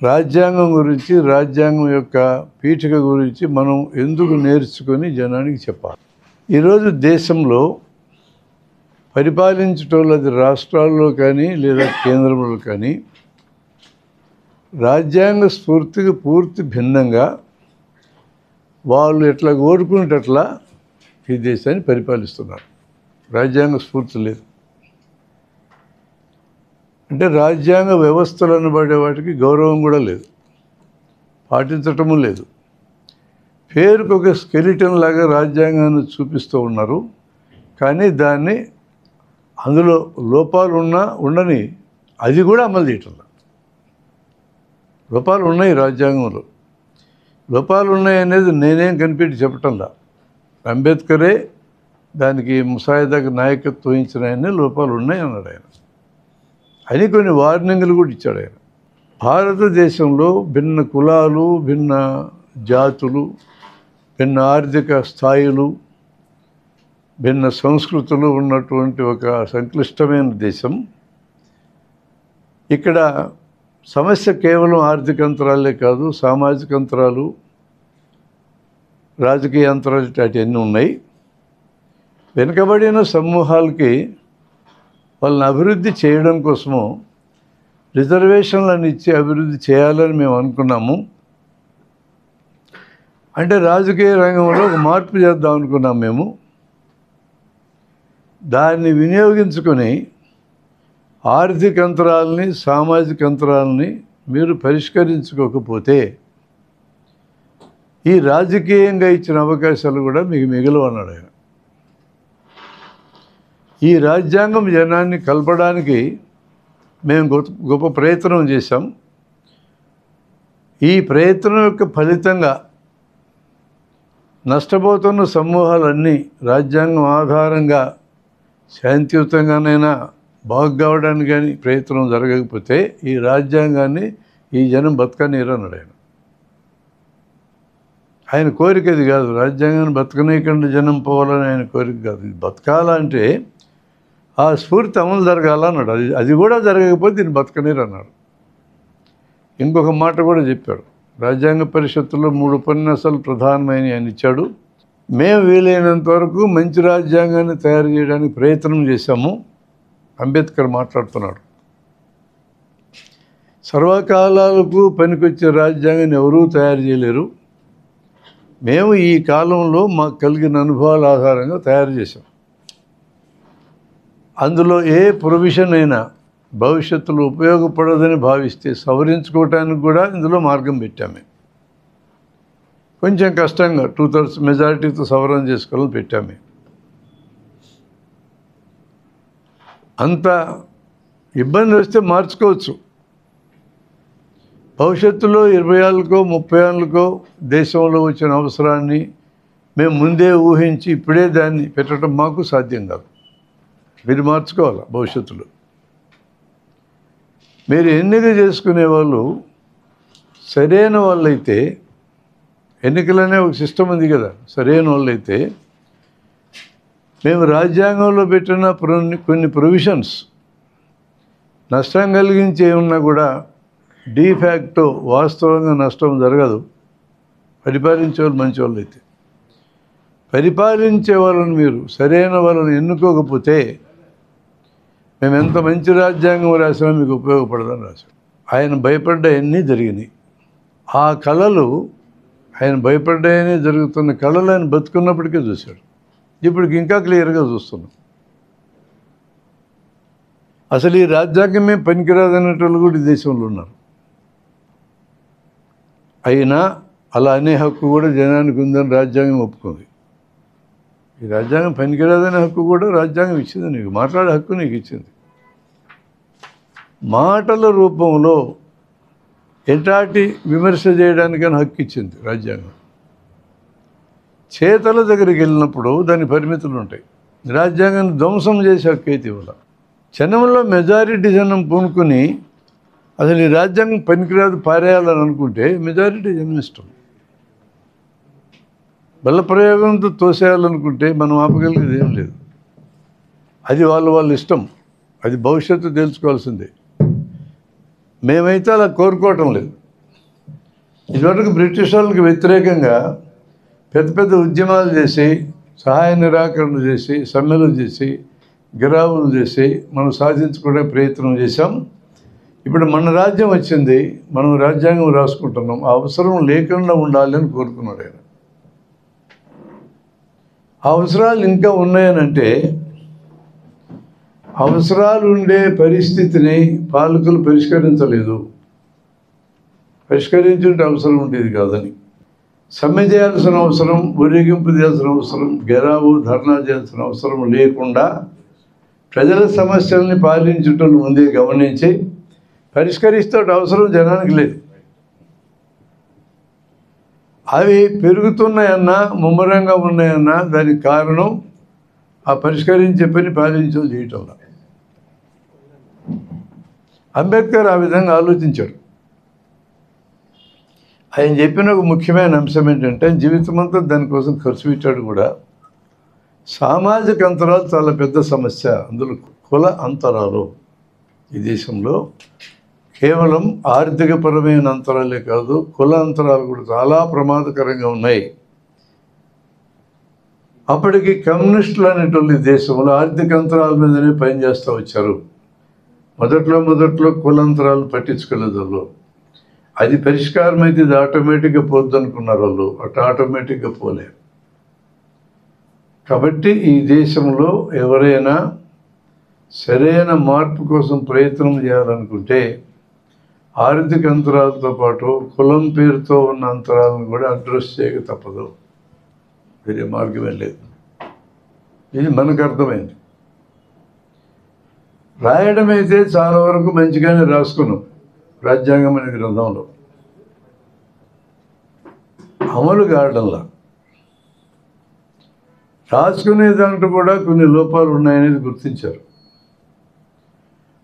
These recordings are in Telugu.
రాజ్యాంగం గురించి, రాజ్యాంగం యొక్క పీఠిక గురించి మనం ఎందుకు నేర్చుకొని జనానికి చెప్పాలి. ఈరోజు దేశంలో పరిపాలించటోళ్ళది రాష్ట్రాల్లో కానీ లేదా కేంద్రంలో కానీ రాజ్యాంగ స్ఫూర్తికి పూర్తి భిన్నంగా వాళ్ళు ఎట్లా కోరుకునేటట్లా ఈ దేశాన్ని పరిపాలిస్తున్నారు. రాజ్యాంగ స్ఫూర్తి లేదు. అంటే రాజ్యాంగ వ్యవస్థలు అనబడే వాటికి గౌరవం కూడా లేదు, పాటించటము లేదు. పేరుకు ఒక స్కెలిటన్ లాగా రాజ్యాంగాన్ని చూపిస్తూ ఉన్నారు, కానీ దాన్ని అందులో లోపాలు ఉండని అది కూడా అమలు చేయటం. లోపాలు ఉన్నాయి రాజ్యాంగంలో. లోపాలు ఉన్నాయి అనేది నేనేం కనిపెట్టి చెప్పటంలా. అంబేద్కరే దానికి ముసాయిదాకు నాయకత్వం వహించిన ఆయనే లోపాలు ఉన్నాయి అన్నాడు ఆయన. అని కొన్ని వార్నింగ్లు కూడా ఇచ్చాడు ఆయన. భారతదేశంలో భిన్న కులాలు, భిన్న జాతులు, భిన్న ఆర్థిక స్థాయిలు, భిన్న సంస్కృతులు ఉన్నటువంటి ఒక సంక్లిష్టమైన దేశం. ఇక్కడ సమస్య కేవలం ఆర్థిక అంతరాలే కాదు, సామాజిక అంతరాలు, రాజకీయ అంతరాలు అన్నీ ఉన్నాయి. వెనుకబడిన సమూహాలకి వాళ్ళని అభివృద్ధి చేయడం కోసము రిజర్వేషన్లను ఇచ్చి అభివృద్ధి చేయాలని మేము అనుకున్నాము. అంటే రాజకీయ రంగంలో ఒక మార్పు చేద్దాం అనుకున్నాం మేము. దాన్ని వినియోగించుకొని ఆర్థిక అంతరాలని, సామాజిక అంతరాలని మీరు పరిష్కరించుకోకపోతే ఈ రాజకీయంగా ఇచ్చిన అవకాశాలు కూడా మీకు మిగిలవు అన్నాడు ఆయన. ఈ రాజ్యాంగం జనాన్ని కలపడానికి మేము గొప్ప ప్రయత్నం చేశాం. ఈ ప్రయత్నం యొక్క ఫలితంగా నష్టపోతున్న సమూహాలన్నీ రాజ్యాంగం ఆధారంగా శాంతియుతంగానైనా బాగు కావడానికి కానీ ప్రయత్నం జరగకపోతే ఈ రాజ్యాంగాన్ని ఈ జనం బతకనీరు అన్నాడు ఆయన. ఆయన కోరిక అది కాదు, రాజ్యాంగాన్ని బతకనీయకుండా జనం పోవాలని ఆయన కోరిక కాదు. ఇది బతకాలంటే ఆ స్ఫూర్తి అమలు జరగాలన్నాడు. అది కూడా జరగకపోతే దీన్ని బతకనీరు అన్నాడు. ఇంకొక మాట కూడా చెప్పాడు. రాజ్యాంగ పరిషత్తులో 3 ఉపన్యాసాలు ప్రధానమైన ఆయన ఇచ్చాడు. మేము వీలైనంత వరకు మంచి రాజ్యాంగాన్ని తయారు చేయడానికి ప్రయత్నం చేశాము. అంబేద్కర్ మాట్లాడుతున్నాడు. సర్వకాలాలకు పనికొచ్చే రాజ్యాంగాన్ని ఎవరూ తయారు చేయలేరు. మేము ఈ కాలంలో మాకు కలిగిన అనుభవాల ఆధారంగా తయారు చేశాం. అందులో ఏ ప్రొవిజన్ అయినా భవిష్యత్తులో ఉపయోగపడదని భావిస్తే సవరించుకోవటానికి కూడా ఇందులో మార్గం పెట్టాము. కొంచెం కష్టంగా 2/3 మెజారిటీతో సవరణ చేసుకోవాలని పెట్టాము. అంత ఇబ్బంది వస్తే మార్చుకోవచ్చు. భవిష్యత్తులో 20 ఏళ్ళకో 30 ఏళ్ళకో దేశంలో వచ్చిన అవసరాన్ని మేము ముందే ఊహించి ఇప్పుడే దాన్ని పెట్టడం మాకు సాధ్యం కాదు. మీరు మార్చుకోవాలి. భవిష్యత్తులో మీరు ఎన్నిక చేసుకునే వాళ్ళు సరైన వాళ్ళైతే, ఎన్నికలనే ఒక సిస్టమ్ ఉంది కదా, సరైన వాళ్ళైతే మేము రాజ్యాంగంలో పెట్టిన కొన్ని ప్రొవిజన్స్ నష్టం కలిగించే ఉన్నా కూడా డీఫ్యాక్టో వాస్తవంగా నష్టం జరగదు. పరిపాలించే వాళ్ళు మంచి వాళ్ళు అయితే. పరిపాలించే వాళ్ళని మీరు సరైన వాళ్ళని ఎన్నుకోకపోతే మేము ఎంత మంచి రాజ్యాంగం రాసినా మీకు ఉపయోగపడదని రాశాం. ఆయన భయపడ్డాయన్నీ జరిగినాయి. ఆ కళలు, ఆయన భయపడ్డాయని జరుగుతున్న కళలు ఆయన బతుకున్నప్పటికీ చూశాడు. ఇప్పటికి ఇంకా క్లియర్గా చూస్తున్నాం. అసలు ఈ రాజ్యాంగమే పనికిరాదనేటోళ్ళు కూడా ఈ దేశంలో ఉన్నారు. అయినా అలా అనే హక్కు కూడా జనానికి ఉందని రాజ్యాంగం ఒప్పుకుంది. ఈ రాజ్యాంగం పనికిరాదనే హక్కు కూడా రాజ్యాంగం ఇచ్చింది. నీకు మాట్లాడే హక్కు నీకు ఇచ్చింది. మాటల రూపంలో ఎటాటి విమర్శ చేయడానికని హక్కు ఇచ్చింది రాజ్యాంగం. చేతల దగ్గరికి వెళ్ళినప్పుడు దాని పరిమితులు ఉంటాయి. రాజ్యాంగాన్ని ధ్వంసం చేసే హక్కు అయితే ఇవ్వాలి. జనంలో మెజారిటీ జనం పూనుకొని అసలు ఈ రాజ్యాంగం పనికిరాదు పారేయాలని అనుకుంటే మెజారిటీ జనం ఇష్టం. బల ప్రయోగంతో తోసేయాలనుకుంటే మనం ఆపగలిగేది ఏం లేదు. అది వాళ్ళ ఇష్టం. అది భవిష్యత్తు తెలుసుకోవాల్సిందే. మేమైతే అలా కోరుకోవటం లేదు. ఇదివరకు బ్రిటిష్ వాళ్ళకి వ్యతిరేకంగా పెద్ద పెద్ద ఉద్యమాలు చేసి, సహాయ నిరాకరణ చేసి, సమ్మెలు చేసి, గిరావులు చేసి మనం సాధించుకునే ప్రయత్నం చేశాం. ఇప్పుడు మన రాజ్యం వచ్చింది, మనం రాజ్యాంగం రాసుకుంటున్నాం. ఆ అవసరం లేకుండా ఉండాలని కోరుకున్నాడు ఆయన. ఆ అవసరాలు ఇంకా ఉన్నాయనంటే, అవసరాలు ఉండే పరిస్థితిని పాలకులు పరిష్కరించలేదు. పరిష్కరించుంటే అవసరం ఉండేది కాదని. సమ్మె చేయాల్సిన అవసరం, ఊరేగింపు చేయాల్సిన అవసరం, గెరావు ధర్నా చేయాల్సిన అవసరం లేకుండా ప్రజల సమస్యల్ని పాలించుటం ముందే గమనించి పరిష్కరిస్తే అవసరం జనానికి లేదు. అవి పెరుగుతున్నాయన్నా, ముమ్మరంగా ఉన్నాయన్నా దానికి కారణం ఆ పరిష్కరించే పని పాలించడం చేయటంలో. అంబేద్కర్ ఆ విధంగా ఆలోచించాడు. ఆయన చెప్పిన ఒక ముఖ్యమైన అంశం ఏంటంటే, జీవితమంతా దానికోసం ఖర్చు పెట్టాడు కూడా. సామాజిక అంతరాలు చాలా పెద్ద సమస్య. అందులో కుల అంతరాలు ఈ దేశంలో కేవలం ఆర్థికపరమైన అంతరాలే కాదు, కుల అంతరాలు కూడా చాలా ప్రమాదకరంగా ఉన్నాయి. అప్పటికి కమ్యూనిస్టులు అనేటువంటి దేశంలో ఆర్థిక అంతరాల మీదనే పనిచేస్తూ వచ్చారు. మొదట్లో కులాంతరాలు పట్టించుకోలేదు వాళ్ళు. అది పరిష్కారం అయితే ఇది ఆటోమేటిక్గా పోద్దు అనుకున్నారు వాళ్ళు. అటు ఆటోమేటిక్గా పోలే. కాబట్టి ఈ దేశంలో ఎవరైనా సరైన మార్పు కోసం ప్రయత్నం చేయాలనుకుంటే ఆర్థిక అంతరాలతో పాటు కులం పేరుతో ఉన్న అంతరాలను కూడా అడ్రస్ చేయక తప్పదు. వేరే మార్గమే లేదు. ఇది మనకు అర్థమైంది. రాయడం అయితే చాలా వరకు మంచిగానే రాసుకున్నాం రాజ్యాంగం అనే గ్రంథంలో. అమలు కావడంలా రాసుకునే దాంట్లో కూడా కొన్ని లోపాలు ఉన్నాయనేది గుర్తించారు.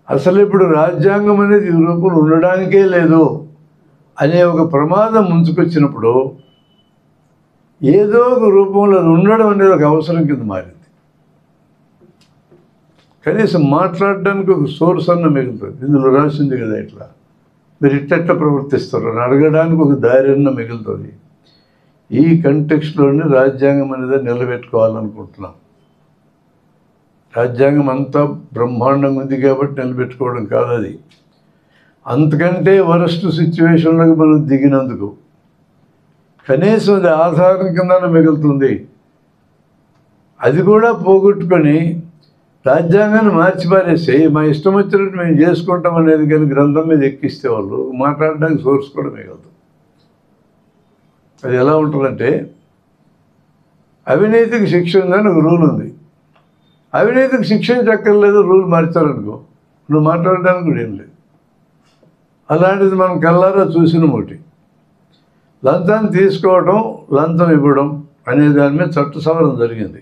అసలు ఇప్పుడు రాజ్యాంగం అనేది ఈ రూపంలో ఉండడానికే లేదు అనే ఒక ప్రమాదం ముంచుకొచ్చినప్పుడు ఏదో ఒక రూపంలో ఉండడం అనేది ఒక అవసరం కింద మారింది. కనీసం మాట్లాడడానికి ఒక సోర్స్ అన్న మిగులుతుంది. ఇందులో రాసింది కదా ఇట్లా, మీరు ఇట్ట ప్రవర్తిస్తారు అని అడగడానికి ఒక దారి అన్న మిగులుతుంది. ఈ కంటెక్స్ట్లోనే రాజ్యాంగం అనేది నిలబెట్టుకోవాలనుకుంటున్నాం. రాజ్యాంగం అంతా బ్రహ్మాండంగా ఉంది కాబట్టి నిలబెట్టుకోవడం కాదు అది. అంతకంటే వరస్ట్ సిచ్యువేషన్లోకి మనం దిగినందుకు కనీసం అది ఆధారం కింద మిగులుతుంది. అది కూడా పోగొట్టుకొని రాజ్యాంగాన్ని మార్చిపారేసి మా ఇష్టం వచ్చినట్టు మేము చేసుకుంటాం అనేది కానీ గ్రంథం మీద ఎక్కిస్తే వాళ్ళు మాట్లాడడానికి సోర్స్ కూడా మిగలదు. అది ఎలా ఉంటుందంటే, అవినీతికి శిక్ష ఉందని ఒక రూల్ ఉంది. అవినీతికి శిక్షించక్కర్లేదు, రూల్ మార్చారనుకో నువ్వు మాట్లాడడానికి కూడా ఏం లేదు. అలాంటిది మనం కళ్ళారా చూసిన ఒకటి. లంచాన్ని తీసుకోవడం, లంచం ఇవ్వడం అనే దాని మీద చట్ట సవరణ జరిగింది.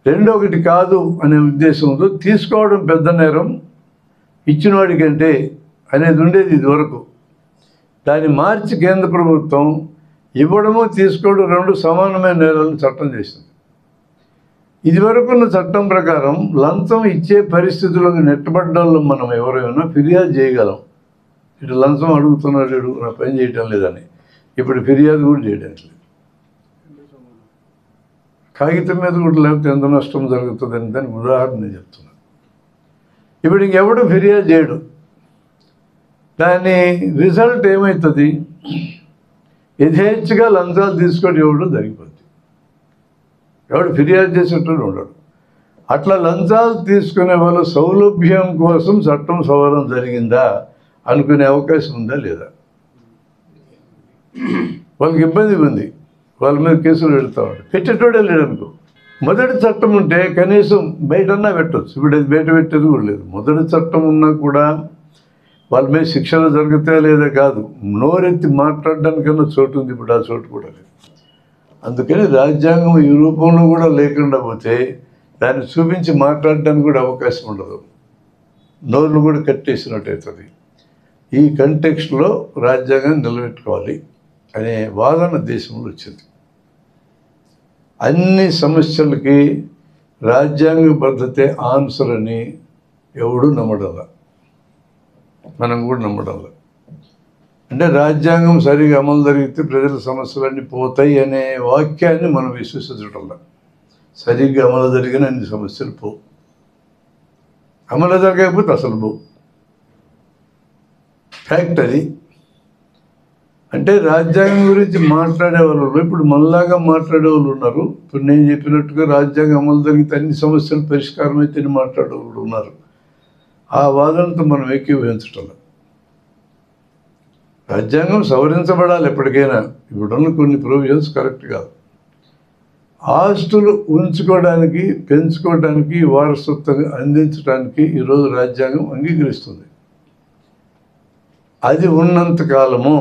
రెండొకటి కాదు అనే ఉద్దేశంతో తీసుకోవడం పెద్ద నేరం, ఇచ్చినవాడి కంటే అనేది ఉండేది ఇదివరకు. దాన్ని మార్చి కేంద్ర ప్రభుత్వం ఇవ్వడము తీసుకోవడం రెండు సమానమైన నేరాలను చట్టం చేసింది. ఇదివరకున్న చట్టం ప్రకారం లంచం ఇచ్చే పరిస్థితులకు నెట్టబడ్డాల్లో మనం ఎవరైనా ఫిర్యాదు చేయగలం. ఇటు లంచం అడుగుతున్నాడు, నా పని చేయటం లేదని. ఇప్పుడు ఫిర్యాదు కూడా చేయడానికి లేదు. కాగితం మీద కూడా లేకపోతే ఎంత నష్టం జరుగుతుందని దానికి ఉదాహరణ చెప్తున్నాను. ఇప్పుడు ఇంకెవడు ఫిర్యాదు చేయడు. దాని రిజల్ట్ ఏమవుతుంది? యథేచ్ఛగా లంచాలు తీసుకొని ఇవ్వడం జరిగిపోద్ది. ఎవడు ఫిర్యాదు చేసేటప్పుడు ఉండడు. అట్లా లంచాలు తీసుకునే వాళ్ళ సౌలభ్యం కోసం చట్టం సవరణ జరిగిందా అనుకునే అవకాశం ఉందా లేదా? వాళ్ళకి ఇబ్బంది ఉంది, వాళ్ళ మీద కేసులు పెడతాడు. పెట్టేటోడే లేడనుకో. మొదటి చట్టం ఉంటే కనీసం బయటన్నా పెట్టవచ్చు. ఇప్పుడు అది బయట పెట్టేది కూడా లేదు. మొదటి చట్టం ఉన్నా కూడా వాళ్ళ మీద శిక్షణ జరుగుతాయా లేదా కాదు, నోరెత్తి మాట్లాడడానికన్నా చోటు ఉంది. ఇప్పుడు ఆ చోటు కూడా లేదు. అందుకని రాజ్యాంగం ఈ రూపంలో కూడా లేకుండా పోతే దాన్ని చూపించి మాట్లాడడానికి కూడా అవకాశం ఉండదు. నోరును కూడా కట్టేసినట్టు అవుతుంది. ఈ కంటెక్స్ట్లో రాజ్యాంగాన్ని నిలబెట్టుకోవాలి అనే వాదన దేశంలో వచ్చింది. అన్ని సమస్యలకి రాజ్యాంగబద్ధతే ఆన్సర్ అని ఎవడూ నమ్మడంలా, మనం కూడా నమ్మడంలా. అంటే రాజ్యాంగం సరిగా అమలు జరిగితే ప్రజల సమస్యలన్నీ పోతాయి అనే వాక్యాన్ని మనం విశ్వసించటంలో సరిగ్గా అమలు జరిగిన అన్ని సమస్యలు పోవు, అమలు జరగకపోతే అసలు పోవు. ఫ్యాక్ట్ అది. అంటే రాజ్యాంగం గురించి మాట్లాడే వాళ్ళు ఇప్పుడు మనలాగా మాట్లాడే వాళ్ళు ఉన్నారు. ఇప్పుడు నేను చెప్పినట్టుగా రాజ్యాంగం అమలు జరిగితే అన్ని సమస్యలు పరిష్కారం అయితే మాట్లాడే వాళ్ళు ఉన్నారు. ఆ వాదనతో మనం ఏకీభవించటం. రాజ్యాంగం సవరించబడాలి ఎప్పటికైనా. ఇప్పుడున్న కొన్ని ప్రొవిజన్స్ కరెక్ట్ కాదు. ఆస్తులు ఉంచుకోవడానికి, పెంచుకోవడానికి, వారసత్వం అందించడానికి ఈరోజు రాజ్యాంగం అంగీకరిస్తుంది. అది ఉన్నంత కాలము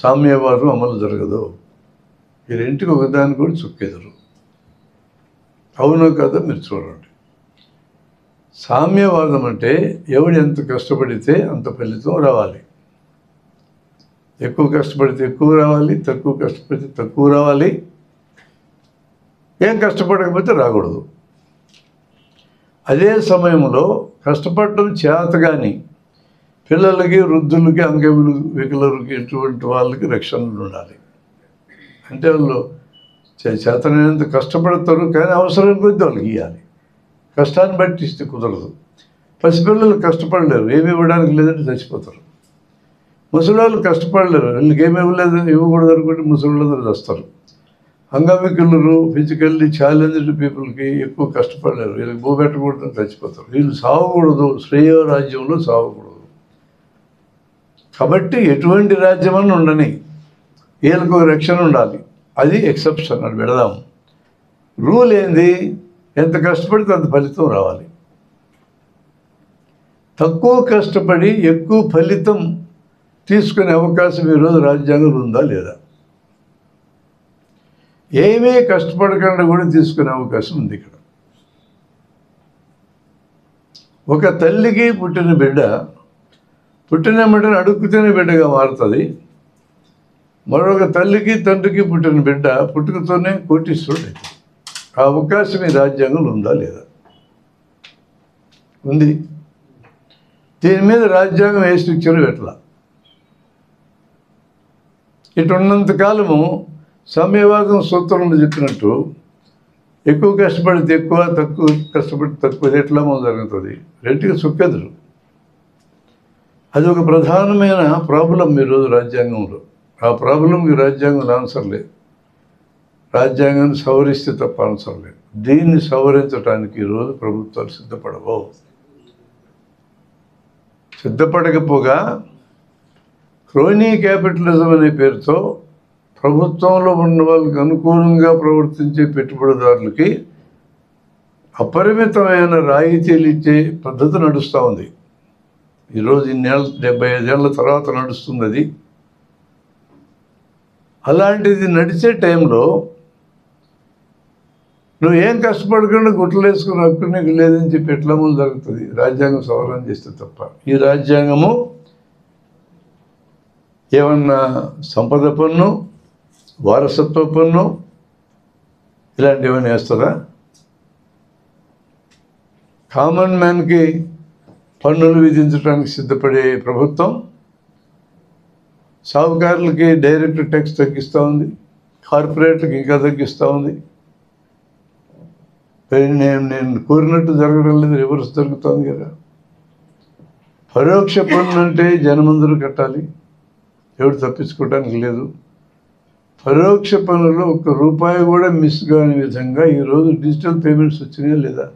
సామ్యవాదం అమలు జరగదు. ఈ రెంటికి ఒకదాని కూడా చుక్కెదరు. అవునో కదా మీరు చూడండి. సామ్యవాదం అంటే ఎవడు ఎంత కష్టపడితే అంత ఫలితం రావాలి. ఎక్కువ కష్టపడితే ఎక్కువ రావాలి, తక్కువ కష్టపడితే తక్కువ రావాలి. ఏం కష్టపడకపోతే రాకూడదు. అదే సమయంలో కష్టపడటం చేతగాని పిల్లలకి, వృద్ధులకి, అంగవికలులకి, ఇటువంటి వాళ్ళకి రక్షణలు ఉండాలి. అంటే వాళ్ళు చేతనైనంత కష్టపడతారు, కానీ అవసరం కొద్దీ వాళ్ళకి ఇవ్వాలి. కష్టాన్ని బట్టి ఇస్తే కుదరదు. పసిపిల్లలు కష్టపడలేరు, ఏమి ఇవ్వడానికి లేదంటే చచ్చిపోతారు. ముసలివాళ్ళు కష్టపడలేరు, వీళ్ళకి ఏమి ఇవ్వలేదు ఇవ్వకూడదు అనుకుంటే ముసలివాళ్ళందరూ వస్తారు. అంగవికలురు, ఫిజికల్లీ ఛాలెంజ్డ్ పీపుల్కి ఎక్కువ కష్టపడలేరు, వీళ్ళకి భూపెట్టకూడదని చచ్చిపోతారు. వీళ్ళు సావకూడదు, శ్రేయో రాజ్యంలో సావకూడదు. కాబట్టి ఎటువంటి రాజ్యమని ఉండని, వీళ్ళకు రక్షణ ఉండాలి. అది ఎక్సెప్షన్, అది పెడదాము. రూల్ ఏంది? ఎంత కష్టపడితే అంత ఫలితం రావాలి. తక్కువ కష్టపడి ఎక్కువ ఫలితం తీసుకునే అవకాశం ఈరోజు రాజ్యాంగంలో ఉందా లేదా? ఏమీ కష్టపడకుండా కూడా తీసుకునే అవకాశం ఉంది ఇక్కడ. ఒక తల్లికి పుట్టిన బిడ్డ పుట్టిన బిడ్డను అడుక్కుతేనే బిడ్డగా మారుతుంది. మరొక తల్లికి తండ్రికి పుట్టిన బిడ్డ పుట్టుకతోనే కోటీశ్వరుడు అవుతుంది. ఆ అవకాశం ఈ రాజ్యాంగంలో ఉందా లేదా? ఉంది. దీని మీద రాజ్యాంగం ఏ స్ట్రిక్చర్ పెట్టాల. ఇటు ఉన్నంతకాలము సామ్యవాదం సూత్రంలో చెప్పినట్టు ఎక్కువ కష్టపడితే ఎక్కువ, తక్కువ కష్టపడితే తక్కువ, ఇది ఎట్లా మొదలు జరుగుతుంది. రెంటికి సుక్కెదురు. అది ఒక ప్రధానమైన ప్రాబ్లం ఈరోజు రాజ్యాంగంలో. ఆ ప్రాబ్లంకి రాజ్యాంగంలో ఆన్సర్ లేదు. రాజ్యాంగాన్ని సవరిస్తే తప్ప ఆన్సర్ లేదు. దీన్ని సవరించడానికి ఈరోజు ప్రభుత్వాలు సిద్ధపడవు. సిద్ధపడకపోగా క్రోనీ క్యాపిటలిజం అనే పేరుతో ప్రభుత్వంలో ఉన్న వాళ్ళకి అనుకూలంగా ప్రవర్తించే పెట్టుబడిదారులకి అపరిమితమైన రాయితీలు ఇచ్చే పద్ధతి నడుస్తూ ఉంది. ఈరోజు 75 ఏళ్ళ తర్వాత నడుస్తుంది అది. అలాంటిది నడిచే టైంలో నువ్వు ఏం కష్టపడకుండా గుట్టలు వేసుకుని హక్కు నీకు లేదని చెప్పి ఎట్లా అమలు జరుగుతుంది? రాజ్యాంగం సవరణ చేస్తే తప్ప. ఈ రాజ్యాంగము ఏమన్నా సంపద పన్ను, వారసత్వ పన్ను ఇలాంటివి ఏమైనా వేస్తుందా? కామన్ మ్యాన్కి పన్నులు విధించడానికి సిద్ధపడే ప్రభుత్వం సాహుకారులకి డైరెక్ట్ ట్యాక్స్ తగ్గిస్తూ ఉంది, కార్పొరేట్లకు ఇంకా తగ్గిస్తూ ఉంది. నేను కోరినట్టు జరగడం లేదు, రివర్స్ జరుగుతుంది కదా. పరోక్ష పన్ను అంటే జనమందరూ కట్టాలి, ఎవరు తప్పించుకోవడానికి లేదు. పరోక్ష పన్నులో ₹1 కూడా మిస్ కాని విధంగా ఈరోజు డిజిటల్ పేమెంట్స్ వచ్చినాయా లేదా?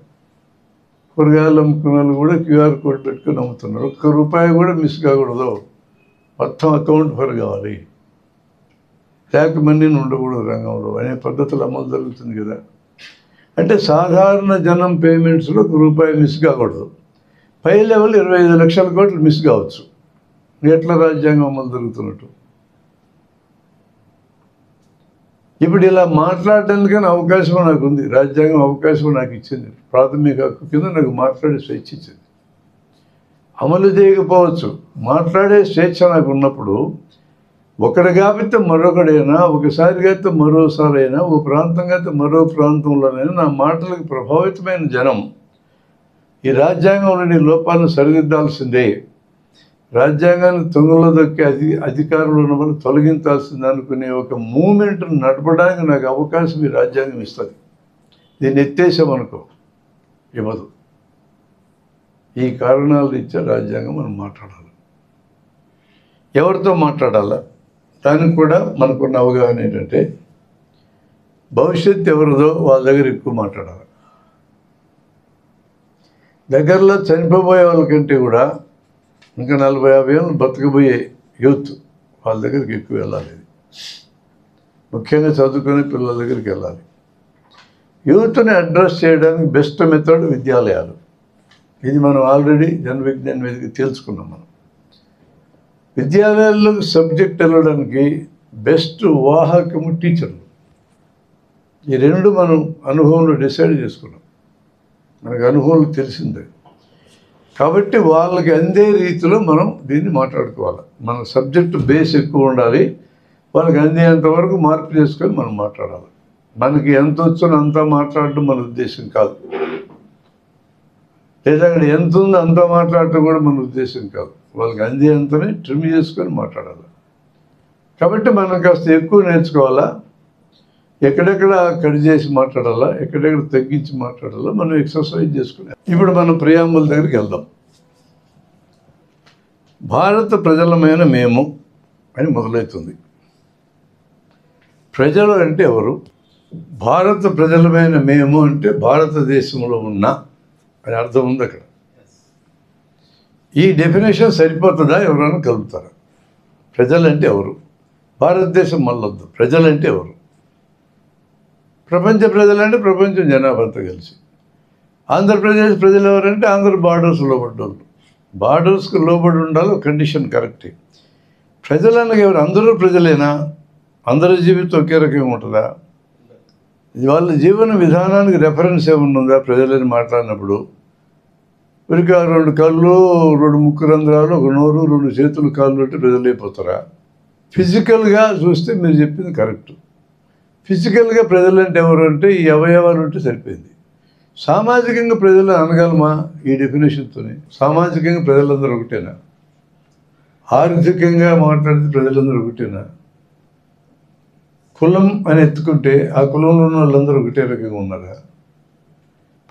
కూరగాయలు అమ్ముకున్న వాళ్ళు కూడా QR కోడ్ పెట్టుకుని అమ్ముతున్నారు. ₹1 కూడా మిస్ కాకూడదు, మొత్తం అకౌంట్ ఫర్ కావాలి, బ్లాక్ మనీని ఉండకూడదు రంగంలో అనే పద్ధతులు అమలు జరుగుతుంది కదా. అంటే సాధారణ జనం పేమెంట్స్లో ₹1 మిస్ కాకూడదు. పై లెవెల్ 25 లక్షల కోట్లు మిస్ కావచ్చు. ఎట్లా రాజ్యాంగం అమలు జరుగుతున్నట్టు? ఇప్పుడు ఇలా మాట్లాడడానికైనా అవకాశం నాకు ఉంది. రాజ్యాంగం అవకాశం నాకు ఇచ్చింది, ప్రాథమిక హక్కు కింద నాకు మాట్లాడే స్వేచ్ఛ ఇచ్చింది. అమలు చేయకపోవచ్చు, మాట్లాడే స్వేచ్ఛ నాకు ఉన్నప్పుడు ఒకటి కాబట్టి మరొకడైనా, ఒకసారి అయితే మరోసారి అయినా, ఒక ప్రాంతంగా అయితే మరో ప్రాంతంలోనైనా నా మాటలకు ప్రభావితమైన జనం ఈ రాజ్యాంగంలోని లోపాలను సరిదిద్దాల్సిందే. రాజ్యాంగాన్ని తుంగలో దొక్కి అధికారంలో ఉన్న వాళ్ళు తొలగించాల్సింది అనుకునే ఒక మూమెంట్ను నడపడానికి నాకు అవకాశం ఈ రాజ్యాంగం ఇస్తుంది. దీన్ని ఎత్తేసామనుకో ఇవ్వదు. ఈ కారణాలు ఇచ్చే రాజ్యాంగం మనం మాట్లాడాలి. ఎవరితో మాట్లాడాలా దానికి కూడా మనకున్న అవగాహన ఏంటంటే భవిష్యత్తు ఎవరిదో వాళ్ళ దగ్గర ఎక్కువ మాట్లాడాలి. దగ్గరలో చనిపోబోయే వాళ్ళకంటే కూడా ఇంకా 40-50 ఏళ్ళు బతకబోయే యూత్ వాళ్ళ దగ్గరికి ఎక్కువ వెళ్ళాలి. ముఖ్యంగా చదువుకునే పిల్లల దగ్గరికి వెళ్ళాలి. యూత్ని అడ్రస్ చేయడానికి బెస్ట్ మెథడ్ విద్యాలయాలు. ఇది మనం ఆల్రెడీ జన విజ్ఞాన వేదిక తెలుసుకున్నాం. మనం విద్యాలయాల్లో సబ్జెక్ట్ వెళ్ళడానికి బెస్ట్ వాహకము టీచర్లు. ఈ రెండు మనం అనుభవంలో డిసైడ్ చేసుకున్నాం. మనకు అనుభవం తెలిసిందే కాబట్టి వాళ్ళకి అందే రీతిలో మనం దీన్ని మాట్లాడుకోవాలి. మన సబ్జెక్టు బేస్ ఎక్కువ ఉండాలి. వాళ్ళకి అందేంత వరకు మార్పు చేసుకొని మనం మాట్లాడాలి. మనకి ఎంత వచ్చో అంతా మాట్లాడడం మన ఉద్దేశం కాదు. లేదా అక్కడ ఎంత ఉందో అంతా మాట్లాడటం కూడా మన ఉద్దేశం కాదు. వాళ్ళకి అందేంతనే ట్రిమ్ చేసుకొని మాట్లాడాలి. కాబట్టి మనం కాస్త ఎక్కువ నేర్చుకోవాలా. ఎక్కడెక్కడ కట్ చేసి మాట్లాడాలా, ఎక్కడెక్కడ తగ్గించి మాట్లాడాలా మనం ఎక్సర్సైజ్ చేసుకునే. ఇప్పుడు మనం ప్రియాంబుల్ దగ్గరికి వెళ్దాం. భారత ప్రజలమైన మేము అని మొదలవుతుంది. ప్రజలు అంటే ఎవరు? భారత ప్రజలమైన మేము అంటే భారతదేశంలో ఉన్న అని అర్థం ఉంది అక్కడ. ఈ డెఫినేషన్ సరిపోతుందా? ఎవరైనా కలుపుతారా? ప్రజలంటే ఎవరు? భారతదేశం మళ్ళొద్దు. ప్రజలంటే ఎవరు? ప్రపంచ ప్రజలంటే ప్రపంచం జనాభాతో కలిసి. ఆంధ్రప్రదేశ్ ప్రజలు ఎవరంటే ఆంధ్ర బార్డర్స్ లోబడ్డ వాళ్ళు. బార్డర్స్కి లోబడి ఉండాలి. కండిషన్ కరెక్టే. ప్రజలన్నగా ఎవరు? అందరూ ప్రజలేనా? అందరి జీవితం ఒకే రకంగా ఉంటుందా? వాళ్ళ జీవన విధానానికి రెఫరెన్స్ ఏమన్నా ఉందా? ప్రజలని మాట్లాడినప్పుడు వీరికి 2 కళ్ళు, 2 ముక్కు రంధ్రాలు, 1 నోరు, 2 చేతులు, కాళ్ళు అంటే ప్రజలైపోతారా? ఫిజికల్గా చూస్తే మీరు చెప్పింది కరెక్ట్. ఫిజికల్గా ప్రజలంటే ఎవరు అంటే ఈ అవయవాలు ఉంటే సరిపోయింది. సామాజికంగా ప్రజలు అనగలమా? ఈ డెఫినేషన్తోనే సామాజికంగా ప్రజలందరూ ఒకటేనా? ఆర్థికంగా మాట్లాడితే ప్రజలందరూ ఒకటేనా? కులం అని ఎత్తుకుంటే ఆ కులంలో ఉన్న వాళ్ళందరూ ఒకటే రకంగా ఉన్నారా?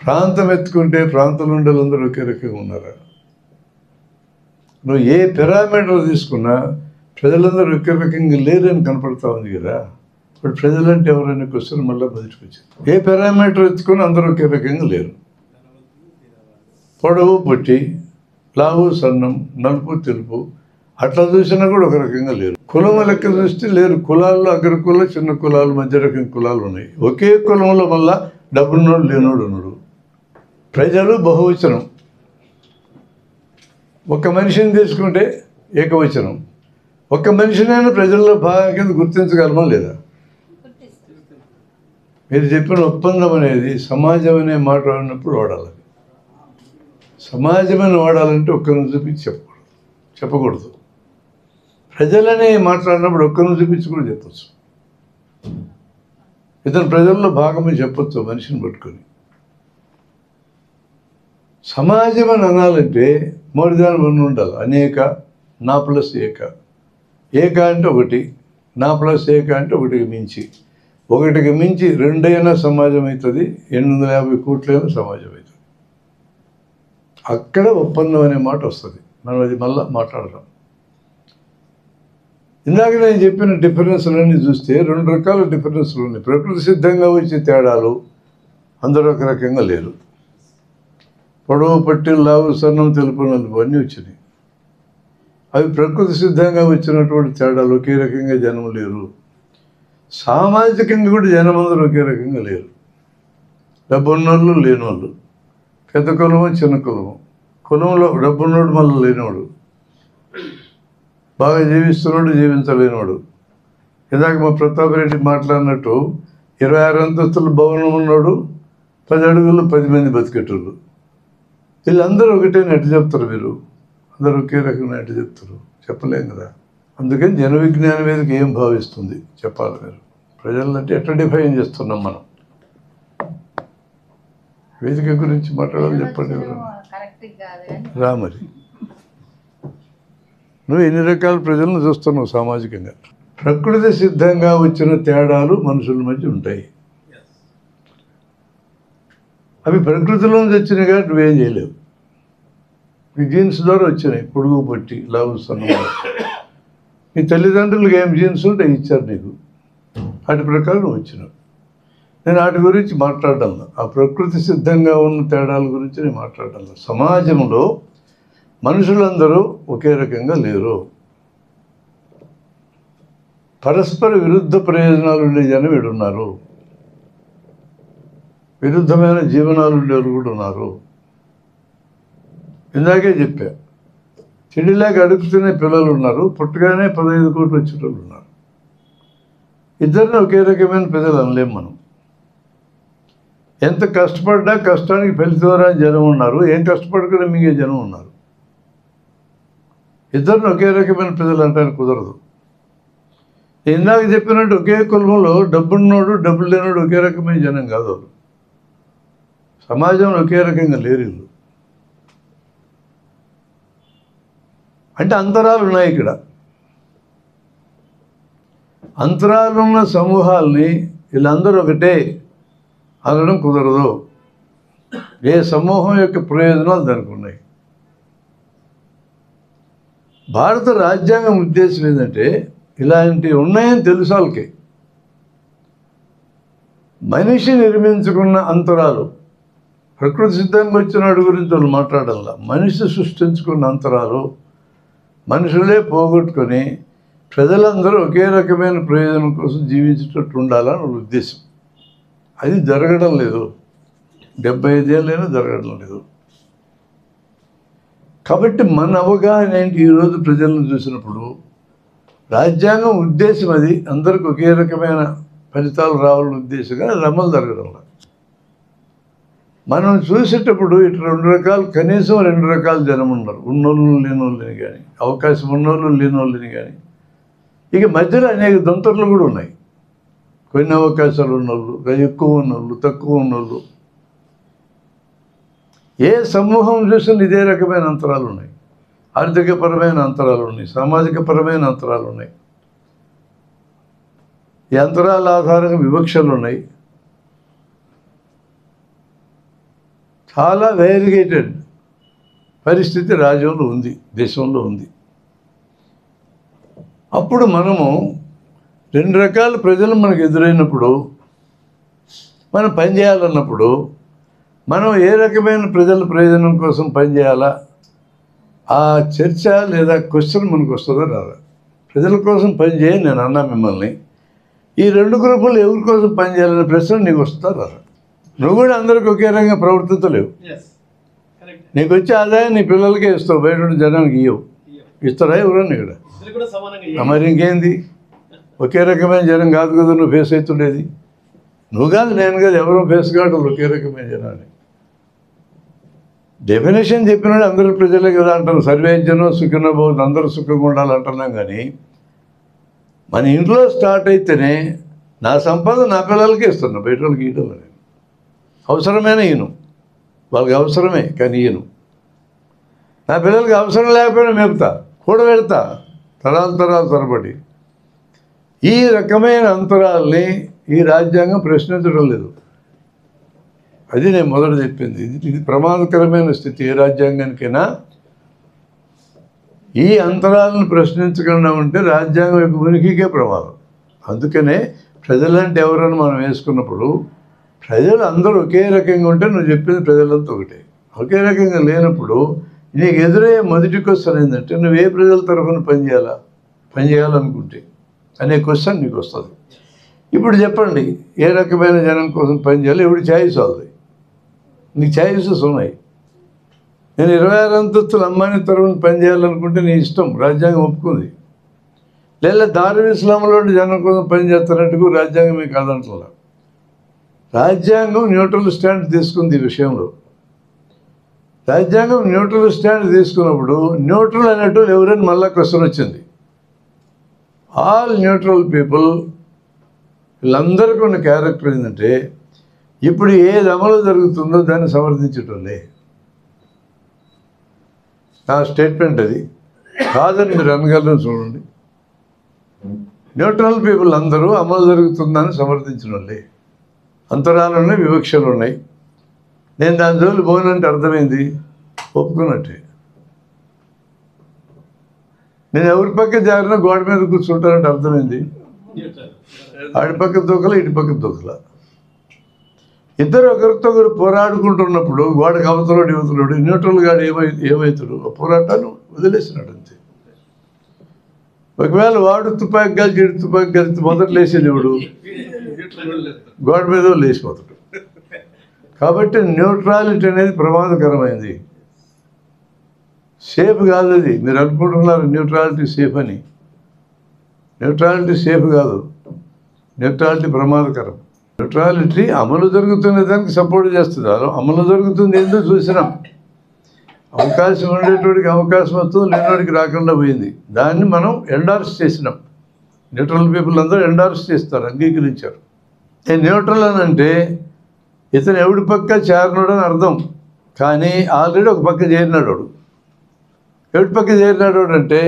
ప్రాంతం ఎత్తుకుంటే ప్రాంతంలో ఉండే వాళ్ళందరూ ఒకే రకంగా ఉన్నారా? నువ్వు ఏ పారామీటర్ తీసుకున్నా ప్రజలందరూ ఒకే రకంగా లేరని కనపడతా ఉంది కదా. ఇప్పుడు ప్రజలంటే ఎవరైనా క్వశ్చన్ మళ్ళీ బయటకు వచ్చింది. ఏ పారామీటర్ ఎత్తుకొని అందరూ ఒకే రకంగా లేరు. పొడవు పొట్టి, లావు సన్నం, నలుపు తెలుపు అట్లా చూసినా కూడా ఒక రకంగా లేరు. కులం లెక్క చూస్తే లేరు. కులాల్లో అగ్రకుల, చిన్న కులాలు, మధ్య రకం కులాలు ఉన్నాయి. ఒకే కులంలో మళ్ళా డబ్బున్నోడు లేనోడు ఉన్నాడు. ప్రజలు బహువచనం. ఒక మనిషిని తీసుకుంటే ఏకవచనం. ఒక మనిషినైనా ప్రజల్లో భాగం కింద గుర్తించగలమా లేదా? మీరు చెప్పిన ఒప్పందం అనేది సమాజం అనే మాట వాడినప్పుడు వాడాలి. సమాజం అని వాడాలంటే ఒక్కరిని చూపించి చెప్పకూడదు. ప్రజలనే మాట్లాడినప్పుడు ఒక్కరిని చూపించి కూడా చెప్పచ్చు. ఇతను ప్రజల్లో భాగమే చెప్పచ్చు మనిషిని పట్టుకొని. సమాజం అని అనాలంటే మోరిదాని వన్ ఉండాలి. అనేక, నా ప్లస్ ఏక. ఏక అంటే ఒకటి, నా ప్లస్ ఏక అంటే ఒకటికి మించి. ఒకటికి మించి రెండైనా సమాజం అవుతుంది, 850 కోట్లైనా సమాజం అవుతుంది. అక్కడ ఒప్పందం అనే మాట వస్తుంది. మనం అది మళ్ళీ మాట్లాడదాం. ఇందాక నేను చెప్పిన డిఫరెన్స్లన్నీ చూస్తే 2 రకాల డిఫరెన్స్లు ఉన్నాయి. ప్రకృతి సిద్ధంగా వచ్చే తేడాలు అందరూ ఒక రకంగా లేరు. పొడవు పట్టి, లావు సన్నం, తెలుపు నలుపు అన్నీ వచ్చినాయి. అవి ప్రకృతి సిద్ధంగా వచ్చినటువంటి తేడాలు. ఒకే రకంగా జనం లేరు. సామాజికంగా కూడా జనం అందరూ ఒకే రకంగా లేరు. డబ్బున్నోళ్ళు, లేనోళ్ళు, పెద్ద కులము, చిన్న కులము. కులంలో డబ్బున్నోడు మళ్ళీ లేనివాడు, బాగా జీవిస్తున్నాడు, జీవించలేనివాడు. ఇందాక మా ప్రతాప్ రెడ్డి మాట్లాడినట్టు 26 అంతస్తుల భవనం ఉన్నాడు, 10 అడుగుల్లో 10 మంది బతికేటోళ్ళు. వీళ్ళందరూ ఒకటేనా ఎట్టు చెప్తారు? మీరు అందరూ ఒకే రకంగా ఎట్టు చెప్తారు? చెప్పలేం కదా. అందుకని జన విజ్ఞాన వేదిక ఏం భావిస్తుంది చెప్పాలి. మీరు ప్రజలంటే ఎట్లా డిఫైన్ చేస్తున్నాం మనం? వేదిక గురించి మాట్లాడాలి చెప్పండి. రా మరి నువ్వు ఎన్ని రకాల ప్రజలను చూస్తున్నావు సామాజికంగా. ప్రకృతి సిద్ధంగా వచ్చిన తేడాలు మనుషుల మధ్య ఉంటాయి. అవి ప్రకృతిలో నుంచి వచ్చినాయి కాబట్టి నువ్వేం చేయలేవు. నీ జీన్స్ ద్వారా వచ్చినాయి, పొడుగు పట్టి లావు సన్నగా. నీ తల్లిదండ్రులకు ఏం జీన్స్ ఉంటే ఇచ్చారు నీకు, వాటి ప్రకారం వచ్చినావు. నేను వాటి గురించి మాట్లాడాను, ఆ ప్రకృతి సిద్ధంగా ఉన్న తేడాల గురించి నేను మాట్లాడాను. సమాజంలో మనుషులందరూ ఒకే రకంగా లేరు. పరస్పర విరుద్ధ ప్రయోజనాలు ఉండే జనం వీడున్నారు, విరుద్ధమైన జీవనాలు ఉండేవారు కూడా ఉన్నారు. ఇందాకే చెప్పా, చెడిలాగా అడుగుతున్న పిల్లలు ఉన్నారు, పుట్టగానే 15 కోట్లు వచ్చిన వాళ్ళు ఉన్నారు. ఇద్దరిని ఒకే రకమైన ప్రజలు అనలేం మనం. ఎంత కష్టపడ్డా కష్టానికి ఫలితం రాని జనం ఉన్నారు, ఏం కష్టపడకుండా మింగే జనం ఉన్నారు. ఇద్దరిని ఒకే రకమైన ప్రజలు అంటానికి కుదరదు. ఇందాక చెప్పినట్టు ఒకే కులంలో డబ్బున్నోడు డబ్బులు లేనోడు ఒకే రకమైన జనం కాదు. వాళ్ళు సమాజంలో ఒకే రకంగా లేరు. వీళ్ళు అంటే అంతరాలు ఉన్నాయి ఇక్కడ. అంతరాలున్న సమూహాల్ని వీళ్ళందరూ ఒకటే అనడం కుదరదు. ఏ సమూహం యొక్క ప్రయోజనాలు దానికి ఉన్నాయి. భారత రాజ్యాంగం ఉద్దేశం ఏంటంటే ఇలాంటివి ఉన్నాయని తెలుసు వాళ్ళకి. మనిషి నిర్మించుకున్న అంతరాలు, ప్రకృతి సిద్ధంగా వచ్చినాడు గురించి వాళ్ళు మాట్లాడాల. మనిషి సృష్టించుకున్న అంతరాలు మనుషులే పోగొట్టుకొని ప్రజలందరూ ఒకే రకమైన ప్రయోజనం కోసం జీవించేటట్టు ఉండాలని వాళ్ళ ఉద్దేశం. అది జరగడం లేదు, 75 ఏళ్ళైనా జరగడం లేదు. కాబట్టి మన అవగాహన ఏంటి? ఈరోజు ప్రజలను చూసినప్పుడు రాజ్యాంగం ఉద్దేశం అది అందరికి ఒకే రకమైన ఫలితాలు రావాలని ఉద్దేశంగా అది అమలు జరగడం లేదు. మనం చూసేటప్పుడు ఇటు 2 రకాలు, కనీసం 2 రకాల జనం ఉన్నారు, ఉన్నోళ్ళు లేనోళ్ళని కానీ, అవకాశం ఉన్నోళ్ళు లేనోళ్ళని కానీ. ఇక మధ్యలో అనేక దొంతర్లు కూడా ఉన్నాయి. కొన్ని అవకాశాలు ఉన్నోళ్ళు, ఎక్కువ ఉన్నోళ్ళు, తక్కువ ఉన్నోళ్ళు. ఏ సమూహం చూసినా ఇదే రకమైన అంతరాలు ఉన్నాయి. ఆర్థికపరమైన అంతరాలు ఉన్నాయి, సామాజికపరమైన అంతరాలు ఉన్నాయి. ఈ అంతరాల ఆధారంగా వివక్షలు ఉన్నాయి. చాలా వేరిగేటెడ్ పరిస్థితి రాజ్యంలో ఉంది, దేశంలో ఉంది. అప్పుడు మనము 2 రకాల ప్రజలు మనకు ఎదురైనప్పుడు, మనం పనిచేయాలన్నప్పుడు మనం ఏ రకమైన ప్రజల ప్రయోజనం కోసం పనిచేయాలా, ఆ చర్చ లేదా క్వశ్చన్ మనకు వస్తుందో రాదా? ప్రజల కోసం పనిచేయ నేను అన్నా మిమ్మల్ని, ఈ 2 గ్రూపులు ఎవరి కోసం పనిచేయాలనే ప్రశ్న నీకు వస్తుందా రాదా? నువ్వు కూడా అందరికి ఒకే రకంగా ప్రవర్తించలేవు. నీకు వచ్చే ఆదాయం నీ పిల్లలకే ఇస్తావు, బయట జనానికి ఇవ్వవు. ఇస్తారా ఎవరన్నా ఇక్కడ? మరి ఇంకేంది? ఒకే రకమైన జనం కాదు కదా నువ్వు ఫేస్ అవుతుండేది. నువ్వు కాదు, నేను కాదు, ఎవరో ఫేస్ కావడం ఒకే రకమైన జనాన్ని. డెఫినేషన్ చెప్పినాడు అందరూ ప్రజలే కదా అంటారు. సర్వేజనం సుఖినో భవతు, అందరూ సుఖంగా ఉండాలంటున్నాం. కానీ మన ఇంట్లో స్టార్ట్ అయితేనే నా సంపద నా పిల్లలకే ఇస్తున్నా, బయట వాళ్ళకి ఇవ్వడం లేదు. అవసరమైన ఈయను, వాళ్ళకి అవసరమే కానీ ఈయను. నా పిల్లలకి అవసరం లేకపోయినా మేపుతా, కూడబెడతా తరాలు తరబడి. ఈ రకమైన అంతరాల్ని ఈ రాజ్యాంగం ప్రశ్నించడం లేదు. అది నేను మొదట చెప్పింది. ఇది ప్రమాదకరమైన స్థితి ఏ రాజ్యాంగానికైనా. ఈ అంతరాలను ప్రశ్నించకుండా ఉంటే రాజ్యాంగం యొక్క ఉనికికే ప్రమాదం. అందుకనే ప్రజలంటే ఎవరని మనం వేసుకున్నప్పుడు ప్రజలు అందరూ ఒకే రకంగా ఉంటే నువ్వు చెప్పింది ప్రజలంతా ఒకటే. ఒకే రకంగా లేనప్పుడు నీకు ఎదురయ్యే మొదటి క్వశ్చన్ ఏంటంటే నువ్వు ఏ ప్రజల తరఫున పనిచేయాలనుకుంటే అనే క్వశ్చన్ నీకు వస్తుంది. ఇప్పుడు చెప్పండి, ఏ రకమైన జనం కోసం పనిచేయాలి? ఎవడి ఛాయిస్ అవుతుంది? నీకు ఛాయిసెస్ ఉన్నాయి. నేను 26 అంతస్తుల అమ్మాయిని తరఫున పనిచేయాలనుకుంటే నీ ఇష్టం, రాజ్యాంగం ఒప్పుకుంది. లేదా దారుల్ ఇస్లాంలో జనం కోసం పనిచేస్తున్నట్టుకు రాజ్యాంగమే కాదంటున్నా. రాజ్యాంగం న్యూట్రల్ స్టాండ్ తీసుకుంది ఈ విషయంలో. రాజ్యాంగం న్యూట్రల్ స్టాండ్ తీసుకున్నప్పుడు న్యూట్రల్ అనేట్టు ఎవరైనా మళ్ళా క్వశ్చన్ వచ్చింది. ఆల్ న్యూట్రల్ పీపుల్ వీళ్ళందరికీ ఉన్న క్యారెక్టర్ ఏంటంటే ఇప్పుడు ఏది అమలు జరుగుతుందో దాన్ని సమర్థించటంలే. నా స్టేట్మెంట్ అది. కాదని మీరు అనగలరు చూడండి. న్యూట్రల్ పీపుల్ అందరూ అమలు జరుగుతుందని సమర్థించిన వాళ్ళే. అంతరాలు ఉన్నాయి, వివక్షలు ఉన్నాయి. నేను దాని జోలు పోనంటే అర్థమైంది, ఒప్పుకున్నట్టే. నేను ఎవరి పక్క జారినా గోడ మీద కూర్చుంటానంటే అర్థమైంది, ఆడి పక్క దూకల ఇటు పక్క దూకల. ఇద్దరు ఒకరితో ఒకరు పోరాడుకుంటున్నప్పుడు గోడకు అవతలోడు యువతలోడు న్యూట్రల్ గాడు ఏమవుతాడు, పోరాటాన్ని వదిలేసినాడు అంతే. ఒకవేళ వాడు తుపాకి కలిసి ఇటు తుపాకి కలిసి మొదట లేచేది ఎవడు, గోడ మీద లేచిపోతాడు. కాబట్టి న్యూట్రాలిటీ అనేది ప్రమాదకరమైంది, సేఫ్ కాదు. అది మీరు అనుకుంటున్నారు న్యూట్రాలిటీ సేఫ్ అని. న్యూట్రాలిటీ సేఫ్ కాదు, న్యూట్రాలిటీ ప్రమాదకరం. న్యూట్రాలిటీ అమలు జరుగుతున్న దానికి సపోర్ట్ చేస్తుంది. అమలు జరుగుతుంది ఏందో చూసినాం. అవకాశం ఉండేటోడికి అవకాశం వస్తుంది, లేనివాడికి రాకుండా పోయింది. దాన్ని మనం ఎండార్స్ చేసినాం. న్యూట్రల్ పీపుల్ అందరూ ఎండార్స్ చేస్తారు, అంగీకరించారు. నేను న్యూట్రల్ అని అంటే ఇతను ఎవడి పక్క చేరినాడు అని అర్థం. కానీ ఆల్రెడీ ఒక పక్క చేరినాడు వాడు. ఎవడి పక్క చేరినాడు అంటే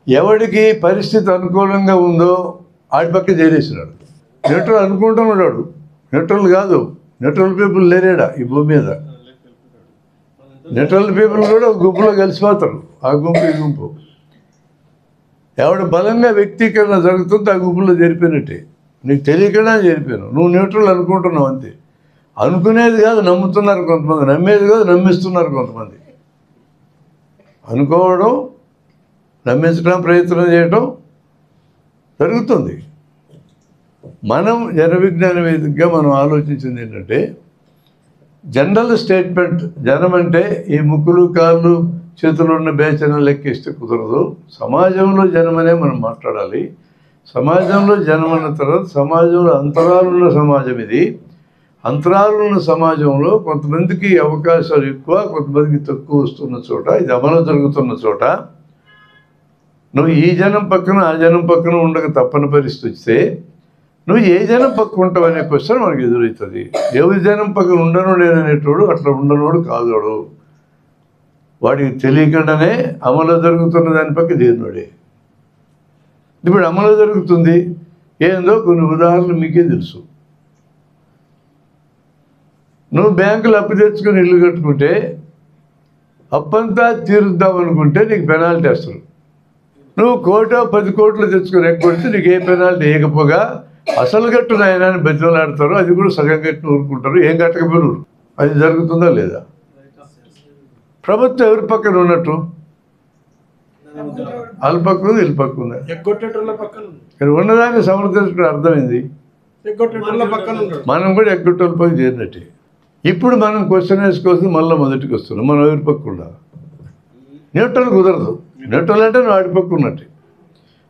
ఎవడికి పరిస్థితి అనుకూలంగా ఉందో ఆడి పక్క చేరేసినాడు. న్యూట్రల్ అనుకుంటున్నాడు వాడు, న్యూట్రల్ కాదు. న్యూట్రల్ పీపుల్ లేరేడా ఈ భూమి మీద. న్యూట్రల్ పీపుల్ కూడా ఒక గుంపులో కలిసిపోతారు, ఆ గుంపు ఈ గుంపు. ఎవడు బలంగా వ్యక్తీకరణ జరుగుతుందో ఆ గుంపులో జరిపినట్టే. నీకు తెలియకుండా జరిపాను, నువ్వు న్యూట్రల్ అనుకుంటున్నావు అంతే. అనుకునేది కాదు నమ్ముతున్నారు కొంతమంది, నమ్మేది కాదు నమ్మిస్తున్నారు కొంతమంది. అనుకోవడం, నమ్మించడం, ప్రయత్నం చేయడం జరుగుతుంది. మనం జన విజ్ఞాన వేదికగా మనం ఆలోచించింది ఏంటంటే, జనరల్ స్టేట్మెంట్, జనం అంటే ఈ ముక్కులు కాళ్ళు చేతులు ఉన్న బేచన లెక్కిస్తే కుదరదు. సమాజంలో జనమనే మనం మాట్లాడాలి. సమాజంలో జనం అన్న తర్వాత సమాజంలో అంతరాలున్న సమాజం ఇది. అంతరాలున్న సమాజంలో కొంతమందికి అవకాశాలు ఎక్కువ, కొంతమందికి తక్కువ వస్తున్న చోట, ఇది అమలు జరుగుతున్న చోట నువ్వు ఈ జనం పక్కన ఆ జనం పక్కన ఉండక తప్పని పరిస్థితి వస్తే నువ్వు ఏ జనం పక్కన ఉంటావు అనే క్వశ్చన్ మనకు ఎదురవుతుంది. ఎవరి జనం పక్కన ఉండను లేననేటోడు అట్లా ఉండనోడు కాదోడు. వాడికి తెలియకుండానే అమలు జరుగుతున్న దాని పక్క దేనివాడే. ఇప్పుడు అమలు జరుగుతుంది ఏందో కొన్ని ఉదాహరణలు మీకే తెలుసు. నువ్వు బ్యాంకులు అప్పు తెచ్చుకొని ఇల్లు కట్టుకుంటే అప్పంతా తీరుద్దాం అనుకుంటే నీకు పెనాల్టీ వేస్తారు. నువ్వు 1 కోటో 10 కోట్లు తెచ్చుకొని ఎక్కొడితే నీకు ఏ పెనాల్టీ వేయకపోగా అసలు కట్టు నాయన అని బతిమలాడతారు. అది కూడా సగం కట్టిన ఊరుకుంటారు, ఏం కట్టకపోరు. అది జరుగుతుందా లేదా? ప్రభుత్వం ఎవరి పక్కన ఉన్నట్టు? వాళ్ళ పక్క ఉంది, వీళ్ళ పక్క ఉందా? ఇక్కడ ఉన్నదాన్ని సమర్థించడం అర్థమైంది. మనం కూడా ఎగ్గొట్టోళ్ళ పక్క చేరినట్టే. ఇప్పుడు మనం క్వశ్చన్ వేసుకోవాల్సింది మళ్ళీ మొదటికి వస్తున్నాం, మనం ఎవరి పక్క ఉండాలి. న్యూట్రల్ కుదరదు. న్యూట్రల్ అంటే నువ్వు ఆడి పక్క ఉన్నట్టు.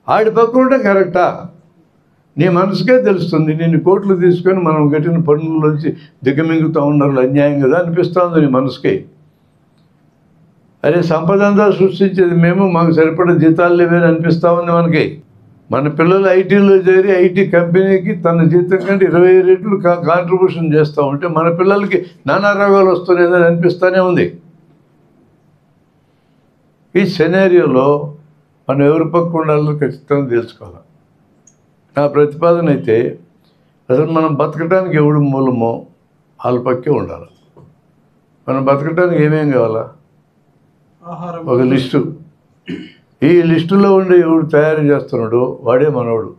ఆడి పక్క ఉంటే కరెక్టా? నీ మనసుకే తెలుస్తుంది. నిన్ను కోట్లు తీసుకొని మనం కట్టిన పన్నుల్లోంచి దిగమింగుతూ ఉన్నారు, అన్యాయం కదా అనిపిస్తూ ఉంది నీ మనసుకే. అరే సంపద అంతా సృష్టించేది మేము, మాకు సరిపడే జీతాలు లేవని అనిపిస్తూ ఉంది మనకి. మన పిల్లలు ఐటీలో చేరి ఐటీ కంపెనీకి తన జీతం కంటే 20 రెట్లు కాంట్రిబ్యూషన్ చేస్తూ ఉంటే మన పిల్లలకి నానా రోగాలు వస్తున్నాయని అనిపిస్తూనే ఉంది. ఈ సెనారియోలో మనం ఎవరి పక్క ఉండాలో ఖచ్చితంగా తెలుసుకోవాలి. నా ప్రతిపాదన అయితే అసలు మనం బతకడానికి ఎవడు మూలమో వాళ్ళ పక్కే ఉండాలి. మనం బతకడానికి ఏమేం కావాలా? ఒక లిస్టు. ఈ లిస్టులో ఉండే ఎవడు తయారు చేస్తున్నాడు వాడే మనోడు,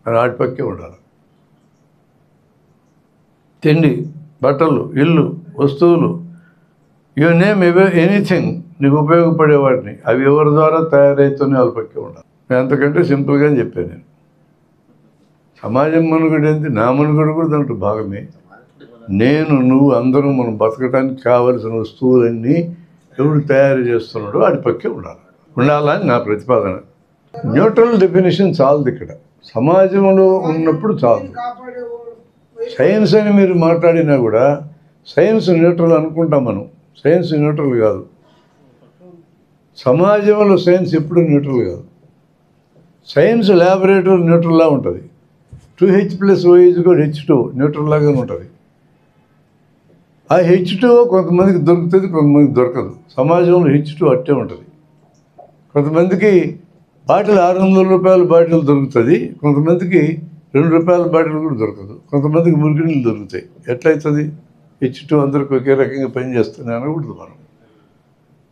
మన వాడి పక్కే ఉండాలి. తిండి, బట్టలు, ఇల్లు, వస్తువులు, యూ నేమ్ ఎనీథింగ్ నీకు ఉపయోగపడే వాటిని అవి ఎవరి ద్వారా తయారవుతూనే వాళ్ళ పక్కే ఉండాలి. నేను అంతకంటే సింపుల్గా చెప్పాను. నేను సమాజం మనుగడ ఏంటి, నా మనుగడ కూడా దాంట్లో భాగమే. నేను నువ్వు అందరూ మనం బతకడానికి కావలసిన వస్తువులన్నీ ఎవడు తయారు చేస్తున్నాడో వాడి పక్కే ఉండాలని నా ప్రతిపాదన. న్యూట్రల్ డెఫినేషన్ చాలదు ఇక్కడ, సమాజంలో ఉన్నప్పుడు చాలదు. సైన్స్ అని మీరు మాట్లాడినా కూడా సైన్స్ న్యూట్రల్ అనుకుంటాం మనం. సైన్స్ న్యూట్రల్ కాదు. సమాజంలో సైన్స్ ఎప్పుడు న్యూట్రల్ కాదు. సైన్స్ ల్యాబొరేటరీ న్యూట్రల్లా ఉంటుంది. 2H+O = H2 న్యూట్రల్ లాగానే ఉంటుంది. ఆ H2 కొంతమందికి దొరుకుతుంది, కొంతమందికి దొరకదు. సమాజంలో H2 అట్టే ఉంటుంది. కొంతమందికి బాటిల్ 600 రూపాయల బాటిల్ దొరుకుతుంది, కొంతమందికి 2 రూపాయల బాటిల్ కూడా దొరకదు, కొంతమందికి మురికినీళ్ళు దొరుకుతాయి. ఎట్లయితుంది? H2 అందరికి ఒకే రకంగా పనిచేస్తుంది అనకూడదు మనం.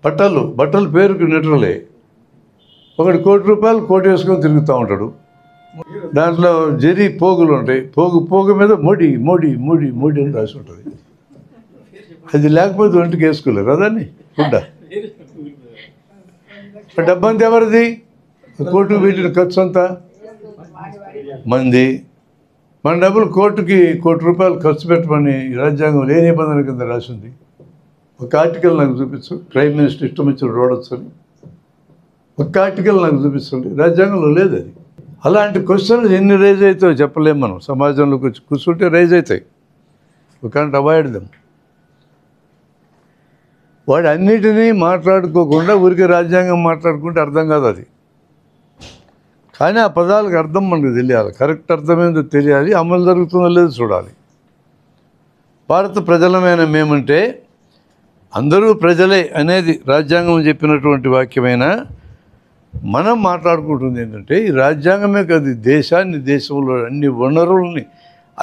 బట్టలు పేరుకు న్యూట్రలే. ఒకటి ₹1,00,00,000 కోట్ వేసుకొని తిరుగుతూ ఉంటాడు. దాంట్లో జరి పోగులు ఉంటాయి. పోగు మీద మోడీ మోడీ మోడీ మోడీ అని రాసి ఉంటుంది. అది లేకపోతే ఒంటికి వేసుకోలేరు అదాన్ని ఫుడ్. డబ్బంతా ఎవరిది? కోర్టుకు పెట్టిన ఖర్చు అంతా మంది. మన డబ్బులు కోర్టుకి ₹1,00,00,000 ఖర్చు పెట్టమని రాజ్యాంగంలో ఏ నిబంధన కింద రాసింది? ఒక ఆర్టికల్ నాకు చూపించు. ప్రైమ్ మినిస్టర్ ఇష్టం వచ్చిన రోడొచ్చు అని ఒక ఆర్టికల్ నాకు చూపిస్తుంది. రాజ్యాంగంలో లేదు అది. అలాంటి క్వశ్చన్లు ఎన్ని రైజ్ అవుతాయో చెప్పలేము మనం. సమాజంలోకి వచ్చి కూర్చుంటే రైజ్ అవుతాయి. We can't avoid them. వాడు అన్నిటినీ మాట్లాడుకోకుండా ఊరికే రాజ్యాంగం మాట్లాడుకుంటే అర్థం కాదు అది. కానీ ఆ పదాలకు అర్థం మనకు తెలియాలి, కరెక్ట్ అర్థమేందో తెలియాలి, అమలు జరుగుతుందో లేదో చూడాలి. భారత ప్రజలమైన మేమంటే అందరూ ప్రజలే అనేది రాజ్యాంగం చెప్పినటువంటి వాక్యమైనా మనం మాట్లాడుకుంటుంది ఏంటంటే ఈ రాజ్యాంగమే కాదు, దేశంలో అన్ని వనరుల్ని,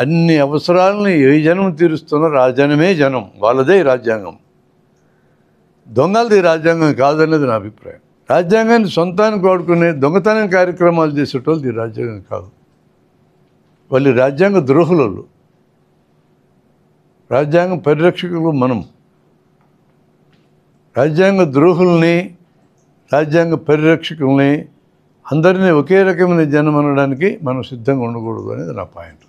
అన్ని అవసరాలని ఏ జనం తీరుస్తున్నారు ఆ జనమే జనం, వాళ్ళదే రాజ్యాంగం. దొంగలది రాజ్యాంగం కాదనేది నా అభిప్రాయం. రాజ్యాంగాన్ని సొంతానికి వాడుకునే దొంగతనం కార్యక్రమాలు చేసేటోళ్ళు ఈ రాజ్యాంగం కాదు. వాళ్ళు రాజ్యాంగ ద్రోహులు. రాజ్యాంగ పరిరక్షకులు మనం. రాజ్యాంగ ద్రోహుల్ని, రాజ్యాంగ పరిరక్షకుల్ని అందరినీ ఒకే రకమైన జనం అనడానికి మనం సిద్ధంగా ఉండకూడదు అనేది నా పాయింట్.